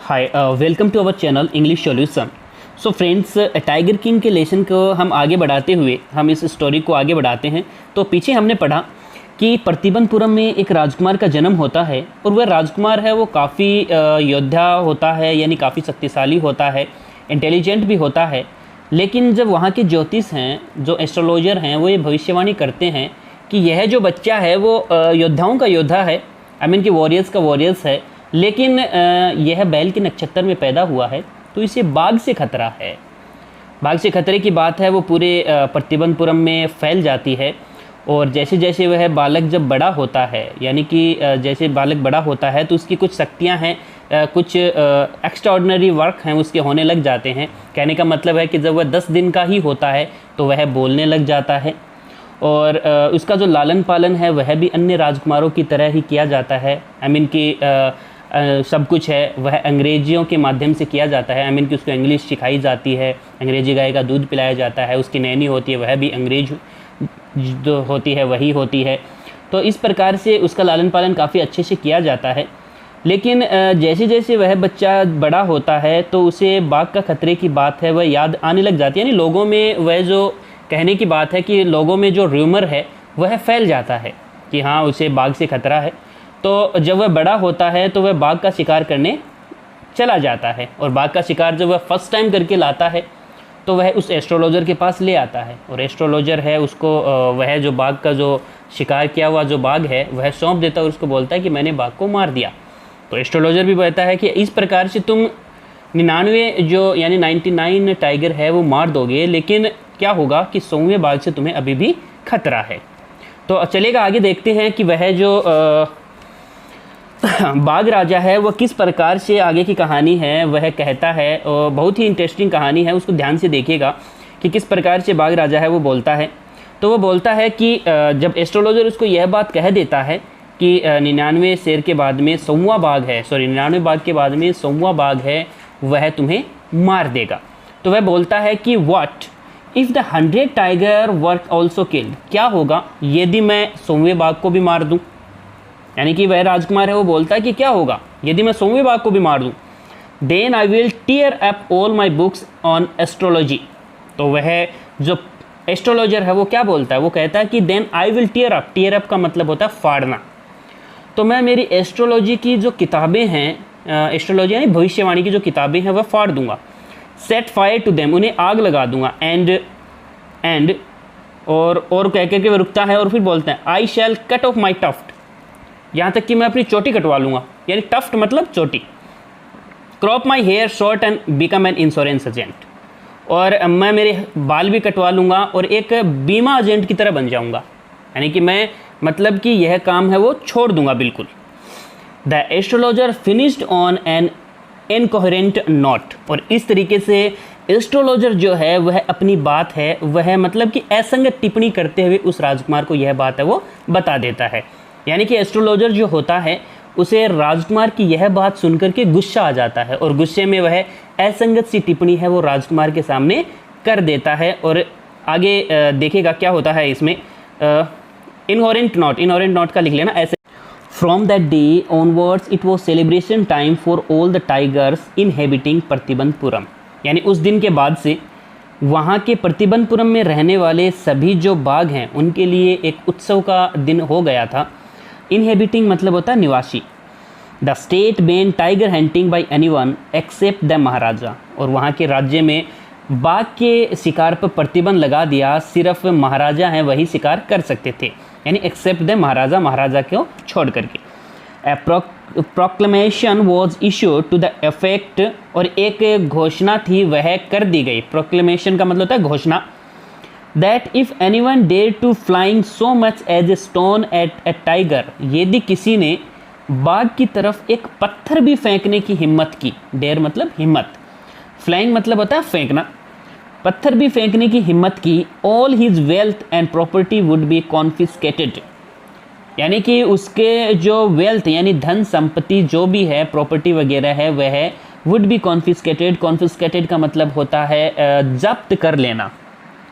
Hi welcome to our channel English solution. So friends, tiger king के lesson को हम आगे बढ़ाते हुए हम इस स्टोरी को आगे बढ़ाते हैं। तो पीछे हमने पढ़ा कि प्रतिबंधपुरम में एक राजकुमार का जन्म होता है और वह राजकुमार है वो काफ़ी योद्धा होता है, यानी काफ़ी शक्तिशाली होता है, इंटेलिजेंट भी होता है। लेकिन जब वहाँ के ज्योतिष हैं, जो एस्ट्रोलॉजर हैं, वो ये भविष्यवाणी करते हैं कि यह जो बच्चा है वो योद्धाओं का योद्धा है, आई मीन कि वॉरियर्स का वॉरियर्स है, लेकिन यह बैल के नक्षत्र में पैदा हुआ है तो इसे बाघ से खतरा है। बाघ से खतरे की बात है वो पूरे प्रतिबंधपुरम में फैल जाती है। और जैसे जैसे वह बालक जब बड़ा होता है, यानी कि जैसे बालक बड़ा होता है तो उसकी कुछ शक्तियां हैं, कुछ एक्स्ट्राऑर्डिनरी वर्क हैं उसके होने लग जाते हैं। कहने का मतलब है कि जब वह 10 दिन का ही होता है तो वह बोलने लग जाता है और उसका जो लालन पालन है वह भी अन्य राजकुमारों की तरह ही किया जाता है। आई मीन कि सब कुछ है वह अंग्रेजियों के माध्यम से किया जाता है। आई मीन कि उसको इंग्लिश सिखाई जाती है, अंग्रेजी गाय का दूध पिलाया जाता है, उसकी नैनी होती है वह भी अंग्रेज जो होती है वही होती है। तो इस प्रकार से उसका लालन पालन काफ़ी अच्छे से किया जाता है। लेकिन जैसे जैसे वह बच्चा बड़ा होता है तो उसे बाघ का खतरे की बात है वह याद आने लग जाती है, यानी लोगों में वह जो कहने की बात है कि लोगों में जो र्यूमर है वह फैल जाता है कि हाँ उसे बाघ से खतरा है। तो जब वह बड़ा होता है तो वह बाघ का शिकार करने चला जाता है और बाघ का शिकार जब वह फर्स्ट टाइम करके लाता है तो वह उस एस्ट्रोलॉजर के पास ले आता है और एस्ट्रोलॉजर है उसको वह जो बाघ का जो शिकार किया हुआ जो बाघ है वह सौंप देता है और उसको बोलता है कि मैंने बाघ को मार दिया। तो एस्ट्रोलॉजर भी कहता है कि इस प्रकार से तुम 99 जो यानी 99 टाइगर है वो मार दोगे, लेकिन क्या होगा कि 100वें बाघ से तुम्हें अभी भी खतरा है। तो चलेगा आगे देखते हैं कि वह जो बाघ राजा है वह किस प्रकार से आगे की कहानी है वह कहता है। और बहुत ही इंटरेस्टिंग कहानी है, उसको ध्यान से देखिएगा कि किस प्रकार से बाघ राजा है वो बोलता है। तो वो बोलता है कि जब एस्ट्रोलॉजर उसको यह बात कह देता है कि 99 शेर के बाद में 100वां बाघ है, 99 बाघ के बाद में 100वां बाघ है वह तुम्हें मार देगा। तो वह बोलता है कि what if the 100 tiger work also killed, क्या होगा यदि मैं 100वें बाघ को भी मार दूँ। यानी कि वह राजकुमार है वो बोलता है कि क्या होगा यदि मैं 100वें बाघ को भी मार दूँ। Then I will tear up all my books on astrology. तो वह जो एस्ट्रोलॉजर है वो क्या बोलता है, वो कहता है कि then I will tear up का मतलब होता है फाड़ना। तो मैं मेरी एस्ट्रोलॉजी की जो किताबें हैं, एस्ट्रोलॉजी यानी भविष्यवाणी की जो किताबें हैं वह फाड़ दूंगा। सेट फायर टू देम, उन्हें आग लगा दूंगा। एंड और कह के वह रुकता है और फिर बोलता है आई शैल कट ऑफ माई टफ्ट, यहाँ तक कि मैं अपनी चोटी कटवा लूँगा, यानी टफ्ट मतलब चोटी। Crop my hair short and become an insurance agent, और मैं मेरे बाल भी कटवा लूँगा और एक बीमा एजेंट की तरह बन जाऊँगा, यानी कि मैं मतलब कि यह काम है वो छोड़ दूँगा बिल्कुल। The astrologer finished on an incoherent note, और इस तरीके से एस्ट्रोलॉजर जो है वह अपनी बात है वह मतलब कि असंगत टिप्पणी करते हुए उस राजकुमार को यह बात है वो बता देता है। यानी कि एस्ट्रोलॉजर जो होता है उसे राजकुमार की यह बात सुनकर के गुस्सा आ जाता है और गुस्से में वह असंगत सी टिप्पणी है वो राजकुमार के सामने कर देता है। और आगे देखेगा क्या होता है इसमें। इनहेरेंट नोट का लिख लेना ऐसे। From that day onwards it was celebration time for all the tigers inhabiting Pratibandapuram, यानी उस दिन के बाद से वहाँ के प्रतिबंधपुरम में रहने वाले सभी जो बाघ हैं उनके लिए एक उत्सव का दिन हो गया था। इनहेबिटिंग मतलब होता है निवासी। The state ban tiger hunting by anyone except the Maharaja, और वहाँ के राज्य में बाघ के शिकार पर प्रतिबंध लगा दिया, सिर्फ महाराजा हैं वही शिकार कर सकते थे, यानी एक्सेप्ट द महाराजा, महाराजा को छोड़ करके। Proclamation was issued to the effect, और एक घोषणा थी वह कर दी गई। प्रोक्लेमेशन का मतलब होता है घोषणा। That if anyone dare to flying so much as a stone at a tiger, यदि किसी ने बाघ की तरफ एक पत्थर भी फेंकने की हिम्मत की, डेयर मतलब हिम्मत, फ्लाइंग मतलब होता है फेंकना, पत्थर भी फेंकने की हिम्मत की, all his wealth and property would be confiscated, यानी कि उसके जो वेल्थ यानी धन संपत्ति जो भी है, प्रॉपर्टी वगैरह है वह वुड बी कॉन्फिस्केटेड। कॉन्फिस्केटेड का मतलब होता है जब्त कर लेना,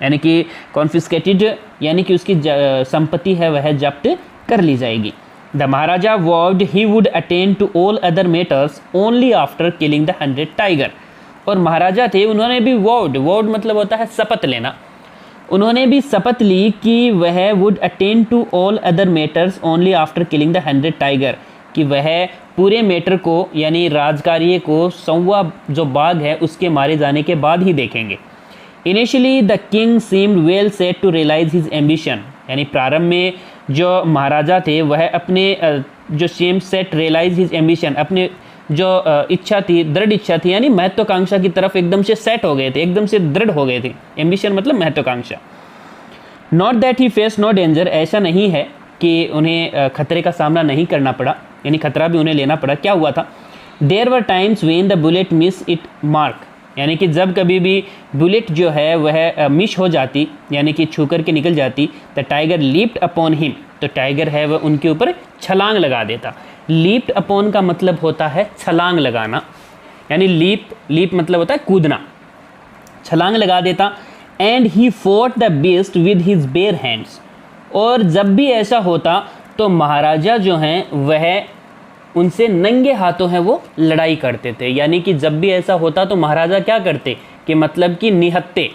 यानी कि कॉन्फिस्केटेड यानी कि उसकी संपत्ति है वह जब्त कर ली जाएगी। The Maharaja vowed he would attend to all other matters only after killing the 100 tiger. और महाराजा थे, उन्होंने भी वॉव्ड मतलब होता है शपथ लेना, उन्होंने भी शपथ ली कि वह would attend to all other matters only after killing the 100 tiger, कि वह पूरे मैटर को यानी राजकार्य को 100वां जो बाघ है उसके मारे जाने के बाद ही देखेंगे। Initially the king seemed well set to realise his ambition, यानी प्रारंभ में जो महाराजा थे वह अपने जो same set realise his ambition, अपने जो इच्छा थी, दृढ़ इच्छा थी, यानी महत्वाकांक्षा की तरफ एकदम से सेट हो गए थे, एकदम से दृढ़ हो गए थे। एम्बिशन मतलब महत्वाकांक्षा। Not that he face no danger, ऐसा नहीं है कि उन्हें खतरे का सामना नहीं करना पड़ा, यानी खतरा भी उन्हें लेना पड़ा। क्या हुआ था? There were times when the bullet miss it mark, यानी कि जब कभी भी बुलेट जो है वह मिस हो जाती, यानी कि छू कर के निकल जाती, the tiger leaped upon him, तो टाइगर है वह उनके ऊपर छलांग लगा देता। लीप्ड अपॉन का मतलब होता है छलांग लगाना, यानी लीप मतलब होता है कूदना, छलांग लगा देता। And he fought the beast with his bare hands, और जब भी ऐसा होता तो महाराजा जो हैं वह उनसे नंगे हाथों हैं वो लड़ाई करते थे। यानी कि जब भी ऐसा होता तो महाराजा क्या करते कि मतलब कि निहत्ते,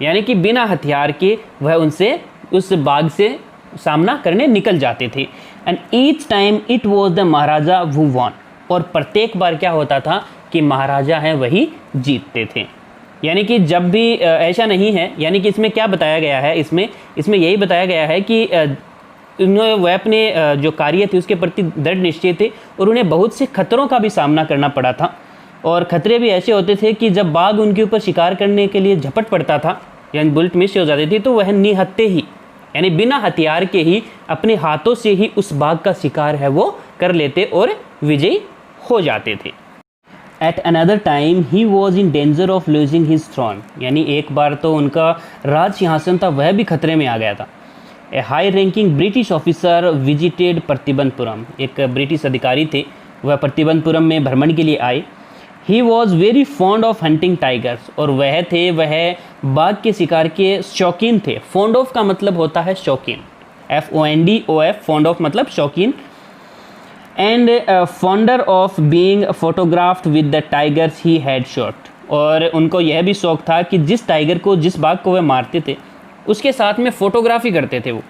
यानी कि बिना हथियार के वह उनसे उस बाग से सामना करने निकल जाते थे। And each time it was the Maharaja who won, और प्रत्येक बार क्या होता था कि महाराजा हैं वही जीतते थे। यानी कि जब भी ऐसा नहीं है, यानी कि इसमें क्या बताया गया है, इसमें यही बताया गया है कि उन्होंने वह अपने जो कार्य थे उसके प्रति दृढ़ निश्चय थे और उन्हें बहुत से खतरों का भी सामना करना पड़ा था। और खतरे भी ऐसे होते थे कि जब बाघ उनके ऊपर शिकार करने के लिए झपट पड़ता था, यानी बुलेट मिस हो जाती थी, तो वह निहत्ते ही, यानी बिना हथियार के ही अपने हाथों से ही उस बाघ का शिकार है वो कर लेते और विजयी हो जाते थे। At another time he was in danger of losing his throne, यानी एक बार तो उनका राज सिंहासन था वह भी खतरे में आ गया था। A high ranking British officer visited Pratibandapuram, एक ब्रिटिश अधिकारी थे वह प्रतिबंधपुरम में भ्रमण के लिए आए। He was very fond of hunting tigers, और वह बाघ के शिकार के शौकीन थे। फॉन्ड ऑफ का मतलब होता है शौकीन, FONDOF, फॉन्ड ऑफ मतलब शौकीन। And fonder of being photographed with the tigers he had shot, और उनको यह भी शौक था कि जिस टाइगर को, जिस बाघ को वह मारते थे उसके साथ में फोटोग्राफी करते थे वो।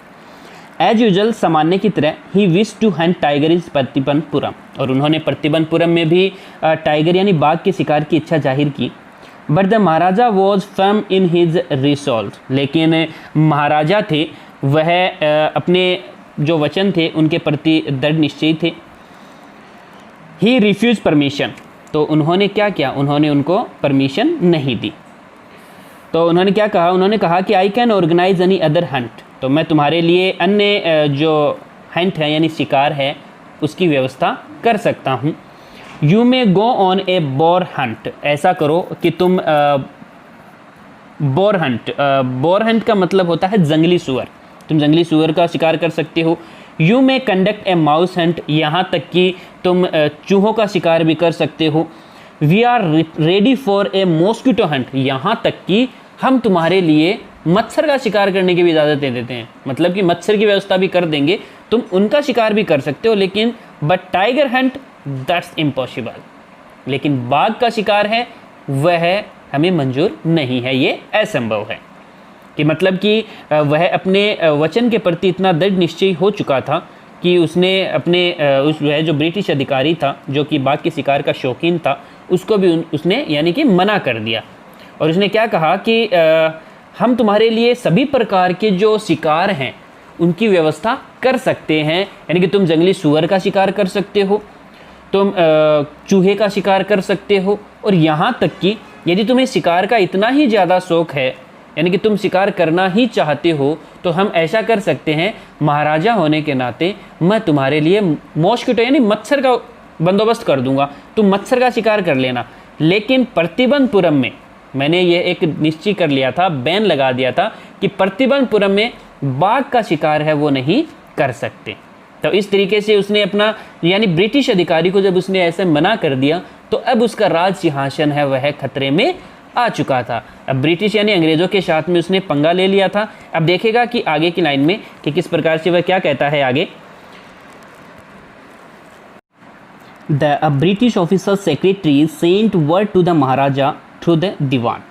एज यूजल, सामान्य की तरह, he wish to hunt tiger is Pratibandapuram, और उन्होंने प्रतिबंधपुरम में भी टाइगर यानी बाघ के शिकार की इच्छा जाहिर की। But the Maharaja was firm in his resolve, लेकिन महाराजा थे वह अपने जो वचन थे उनके प्रति दृढ़ निश्चयी थे। ही रिफ्यूज परमिशन, तो उन्होंने क्या किया, उन्होंने उनको परमिशन नहीं दी। तो उन्होंने क्या कहा, उन्होंने कहा कि I can organise any other hunt, तो मैं तुम्हारे लिए अन्य जो हंट है यानी शिकार है उसकी व्यवस्था कर सकता हूँ। You may go on A bore Hunt, ऐसा करो कि तुम बोर हंट का मतलब होता है जंगली सुअर, तुम जंगली सुअर का शिकार कर सकते हो। You may conduct a mouse Hunt, यहाँ तक कि तुम चूहों का शिकार भी कर सकते हो। We are ready for a mosquito hunt, यहाँ तक कि हम तुम्हारे लिए मच्छर का शिकार करने की भी इजाज़त दे देते हैं, मतलब कि मच्छर की व्यवस्था भी कर देंगे, तुम उनका शिकार भी कर सकते हो। लेकिन but tiger Hunt that's impossible, लेकिन बाघ का शिकार है वह हमें मंजूर नहीं है, ये असंभव है। कि मतलब कि वह अपने वचन के प्रति इतना दृढ़ निश्चयी हो चुका था कि उसने अपने उस वह जो ब्रिटिश अधिकारी था जो कि बाघ के शिकार का शौकीन था उसको भी उसने यानी कि मना कर दिया। और उसने क्या कहा कि हम तुम्हारे लिए सभी प्रकार के जो शिकार हैं उनकी व्यवस्था कर सकते हैं, यानी कि तुम जंगली सुअर का शिकार कर सकते हो, तुम चूहे का शिकार कर सकते हो, और यहाँ तक कि यदि तुम्हें शिकार का इतना ही ज़्यादा शौक़ है, यानी कि तुम शिकार करना ही चाहते हो, तो हम ऐसा कर सकते हैं, महाराजा होने के नाते मैं तुम्हारे लिए मॉस्किटो यानी मच्छर का बंदोबस्त कर दूंगा, तुम मच्छर का शिकार कर लेना। लेकिन प्रतिबंधपुरम में मैंने ये एक निश्चय कर लिया था, बैन लगा दिया था कि प्रतिबंधपुरम में बाघ का शिकार है वो नहीं कर सकते। तो इस तरीके से उसने अपना यानी ब्रिटिश अधिकारी को जब उसने ऐसे मना कर दिया तो अब उसका राज सिंहासन है वह खतरे में आ चुका था। अब ब्रिटिश यानी अंग्रेज़ों के साथ में उसने पंगा ले लिया था। अब देखेगा कि आगे की लाइन में कि किस प्रकार से वह क्या कहता है आगे। The British officer secretary sent word to the Maharaja through the Dewan,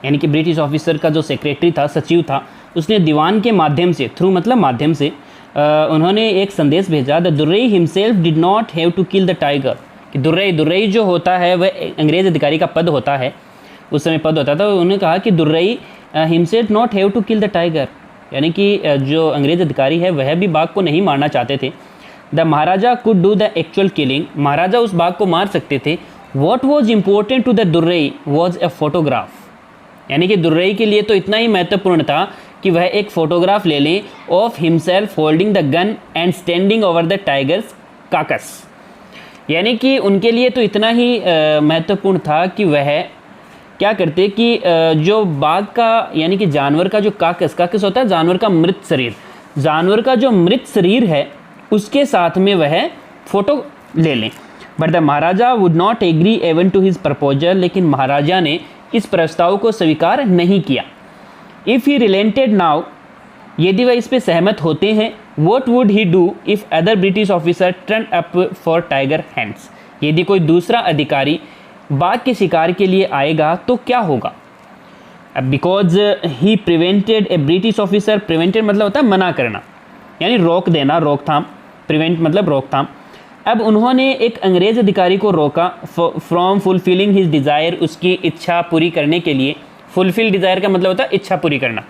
यानी कि ब्रिटिश ऑफिसर का जो सेक्रेटरी था, सचिव था, उसने दीवान के माध्यम से, थ्रू मतलब माध्यम से, उन्होंने एक संदेश भेजा। The Durai himself did not have to kill the tiger, कि दुर्रई जो होता है वह अंग्रेज़ अधिकारी का पद होता है, उस समय पद होता था। उन्होंने कहा कि Durai himself not have to kill the tiger, यानी कि जो अंग्रेज़ अधिकारी है वह भी बाघ को नहीं मारना चाहते थे। The Maharaja could do the actual killing, Maharaja उस बाघ को मार सकते थे। What was important to the Durai was a photograph, यानी कि दुर्रई के लिए तो इतना ही महत्वपूर्ण था कि वह एक फ़ोटोग्राफ ले लें of himself holding the gun and standing over the tiger's carcass, यानी कि उनके लिए तो इतना ही महत्वपूर्ण था कि वह क्या करते कि जो बाघ का, यानी कि जानवर का जो काकस होता है जानवर का मृत शरीर, जानवर का जो मृत शरीर है उसके साथ में वह फ़ोटो ले लें। But the maharaja would not agree even to his proposal, लेकिन महाराजा ने इस प्रस्ताव को स्वीकार नहीं किया। इफ़ ही रिलेंटेड नाउ, यदि वह इस पे सहमत होते हैं, what would he do if other British officer turn up for tiger hands, यदि कोई दूसरा अधिकारी बाघ के शिकार के लिए आएगा तो क्या होगा। अब because he prevented A British officer, prevented मतलब होता है मना करना, यानी रोक देना, रोकथाम, प्रिवेंट मतलब रोकथाम। अब उन्होंने एक अंग्रेज़ अधिकारी को रोका फ्रॉम फुलफिलिंग हिज डिज़ायर, उसकी इच्छा पूरी करने के लिए। फुलफिल डिज़ायर का मतलब होता है इच्छा पूरी करना।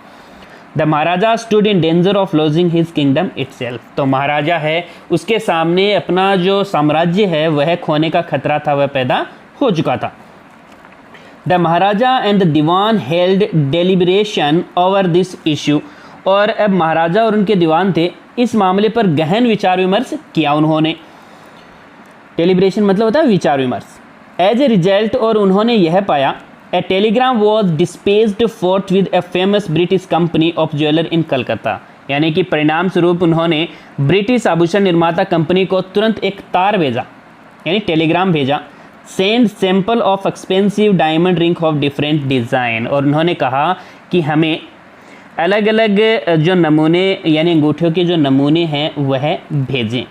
The Maharaja stood in danger of lodging his kingdom itself, तो महाराजा है उसके सामने अपना जो साम्राज्य है वह खोने का खतरा था, वह पैदा हो चुका था। The maharaja and the dewan held deliberation over this issue, और अब महाराजा और उनके दीवान थे इस मामले पर गहन विचार विमर्श किया उन्होंने। डेलिब्रेशन मतलब होता है विचार विमर्श। एज ए रिजल्ट, और उन्होंने यह पाया, a telegram was dispatched forthwith a famous British company of jeweller in Calcutta, यानी कि परिणाम स्वरूप उन्होंने ब्रिटिश आभूषण निर्माता कंपनी को तुरंत एक तार भेजा, यानी टेलीग्राम भेजा। Send sample of expensive diamond ring of different design, और उन्होंने कहा कि हमें अलग अलग जो नमूने, यानी अंगूठियों के जो नमूने हैं वह भेजें,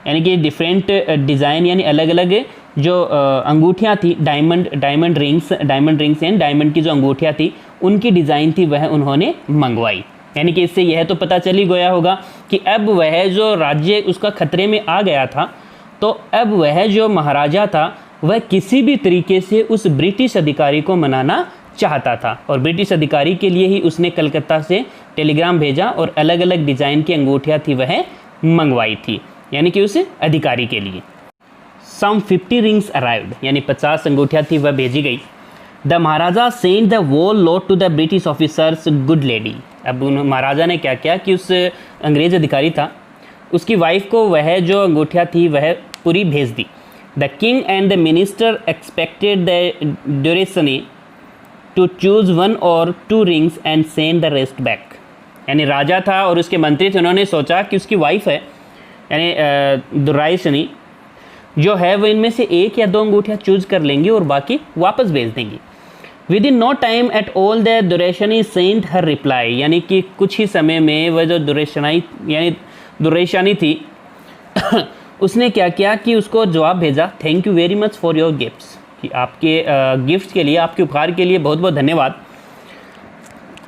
यानी कि डिफरेंट डिज़ाइन, यानी अलग अलग जो अंगूठियाँ थी, डायमंड रिंग्स एंड डायमंड की जो अंगूठियाँ थी उनकी डिज़ाइन थी वह उन्होंने मंगवाई। यानी कि इससे यह तो पता चल ही गया होगा कि अब वह जो राज्य उसका खतरे में आ गया था, तो अब वह जो महाराजा था वह किसी भी तरीके से उस ब्रिटिश अधिकारी को मनाना चाहता था, और ब्रिटिश अधिकारी के लिए ही उसने कलकत्ता से टेलीग्राम भेजा और अलग अलग डिज़ाइन की अंगूठियाँ थी वह मंगवाई थी, यानी कि उस अधिकारी के लिए। सम 50 रिंग्स अराइव्ड, यानी 50 अंगूठियाँ थी वह भेजी गई। The maharaja send the whole lot to the British officers good lady, अब महाराजा ने क्या किया कि उस अंग्रेज़ अधिकारी था उसकी वाइफ को वह जो अंगूठियाँ थी वह पूरी भेज दी। The king and the minister expected the Duraisani to choose 1 or 2 rings and send the rest back, यानी राजा था और उसके मंत्री थे, उन्होंने सोचा कि उसकी वाइफ है यानी दुर्राइसनी जो है वो इनमें से 1 या 2 अंगूठियाँ चूज़ कर लेंगी और बाकी वापस भेज देंगी। Within no time at all the Duraisani sent her reply, यानी कि कुछ ही समय में वह जो दुरेशानी थी उसने क्या किया कि उसको जवाब भेजा, thank you very much for your gifts, कि आपके गिफ्ट्स के लिए, आपके उपहार के लिए बहुत बहुत धन्यवाद।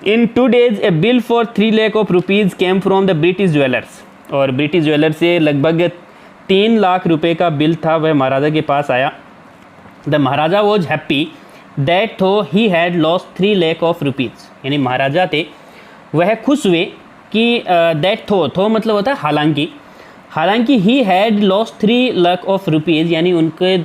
इन 2 days A bill for 3 lakh of rupees came from the British jewellers, और ब्रिटिश ज्वेलर से लगभग 3 लाख रुपए का बिल था वह महाराजा के पास आया। The Maharaja was happy that though he had lost 3 lakh of rupees, यानी महाराजा थे वह खुश हुए कि दैट थो मतलब होता है हालांकि ही had lost 3 lakh of rupees, यानी उनके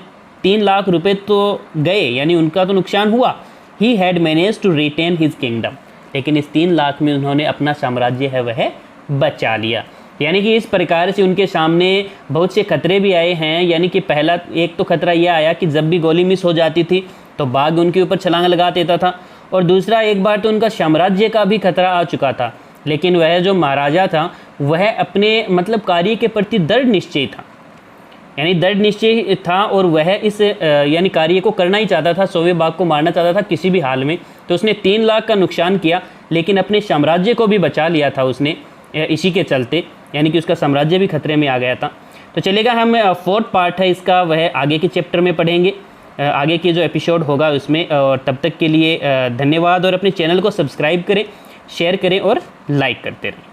3 लाख रुपए तो गए, यानी उनका तो नुकसान हुआ। He had manage to retain his kingdom, लेकिन इस 3 लाख में उन्होंने अपना साम्राज्य है वह बचा लिया। यानी कि इस प्रकार से उनके सामने बहुत से खतरे भी आए हैं, यानी कि पहला एक तो खतरा यह आया कि जब भी गोली मिस हो जाती थी तो बाघ उनके ऊपर छलांग लगा देता था, और दूसरा एक बार तो उनका साम्राज्य का भी खतरा आ चुका था। लेकिन वह जो महाराजा था वह अपने मतलब कार्य के प्रति दृढ़ निश्चय था, यानी दृढ़ निश्चय था, और वह इस यानी कार्य को करना ही चाहता था, सोवे बाघ को मारना चाहता था किसी भी हाल में। तो उसने 3 लाख का नुकसान किया, लेकिन अपने साम्राज्य को भी बचा लिया था उसने इसी के चलते, यानी कि उसका साम्राज्य भी खतरे में आ गया था। तो चलेगा, हम 4th पार्ट है इसका, वह आगे के चैप्टर में पढ़ेंगे, आगे के जो एपिसोड होगा उसमें। और तब तक के लिए धन्यवाद, और अपने चैनल को सब्सक्राइब करें, शेयर करें और लाइक करते रहें।